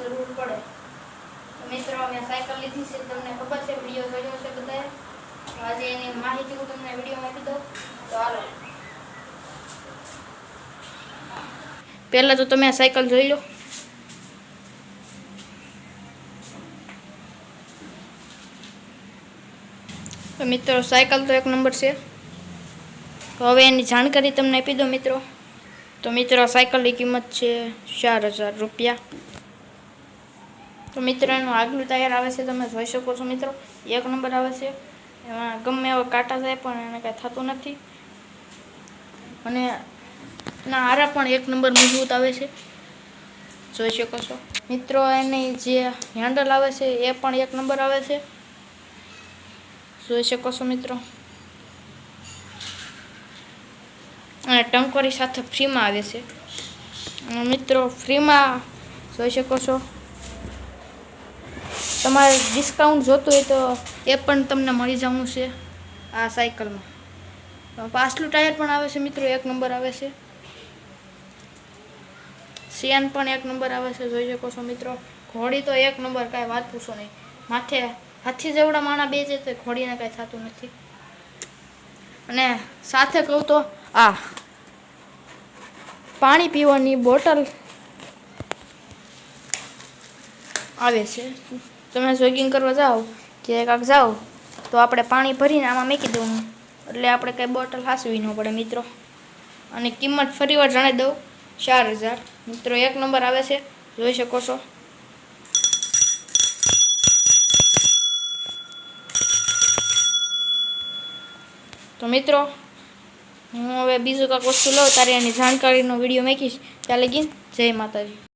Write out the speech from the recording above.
જરૂર પડે. તો મિત્રો મેં સાયકલ લીધી છે, તમને ખબર છે, વિડીયો જોયો છે બધાએ. તો આજે એની માહિતી હું તમને વિડીયોમાં આપી દઉં. તો હાલો, પહેલાં તો તમે આ સાયકલ જોઈ લો. તો મિત્રો સાયકલ તો એક નંબર છે. તો હવે એની જાણકારી તમને આપી દો મિત્રો. તો મિત્રો સાયકલની કિંમત છે 4000 રૂપિયા. તો મિત્રો એનું આગલું ટાયર આવે છે, તમે જોઈ શકો છો મિત્રો, એક નંબર આવે છે. એમાં ગમે એવા કાંટા જાય પણ એને કાંઈ થતું નથી. અને એના હારા પણ એક નંબર મજબૂત આવે છે, જોઈ શકો છો મિત્રો. એની જે હેન્ડલ આવે છે એ પણ એક નંબર આવે છે, જોઈ શકો છો મિત્રો. અને ટંકોરી સાથે ફ્રીમાં આવે છે મિત્રો. ફ્રીમાં જોઈ શકો છો. તમારે ડિસ્કાઉન્ટ જોતું હોય તો એ પણ તમને મળી જવાનું છે આ સાયકલમાં. પાછલું ટાયર પણ આવે છે મિત્રો, એક નંબર આવે છે. ચેન પણ એક નંબર આવે છે, જોઈ શકો છો મિત્રો. ઘોડી તો એક નંબર, કાંઈ વાત પૂછો નહીં. માથે હાથી જેવડા માણા બે છે તો ઘોડીને કાંઈ થતું નથી. અને સાથે કહું તો આ પાણી પીવાની બોટલ આવે છે. તમે જોગિંગ કરવા જાઓ કે કાંક જાઓ તો આપણે પાણી ભરીને આમાં મૂકી દેવું, એટલે આપણે કંઈ બોટલ હાંસવી ન પડે મિત્રો. અને કિંમત ફરીવાર જણાવી દઉં, 4000 મિત્રો, એક નંબર આવે છે, જોઈ શકો છો. તો મિત્રો હું હવે બીજું કાંઈક વસ્તુ લઉં ત્યારે એની જાણકારીનો વિડીયો મૂકીશ. ત્યાં લગી જય માતાજી.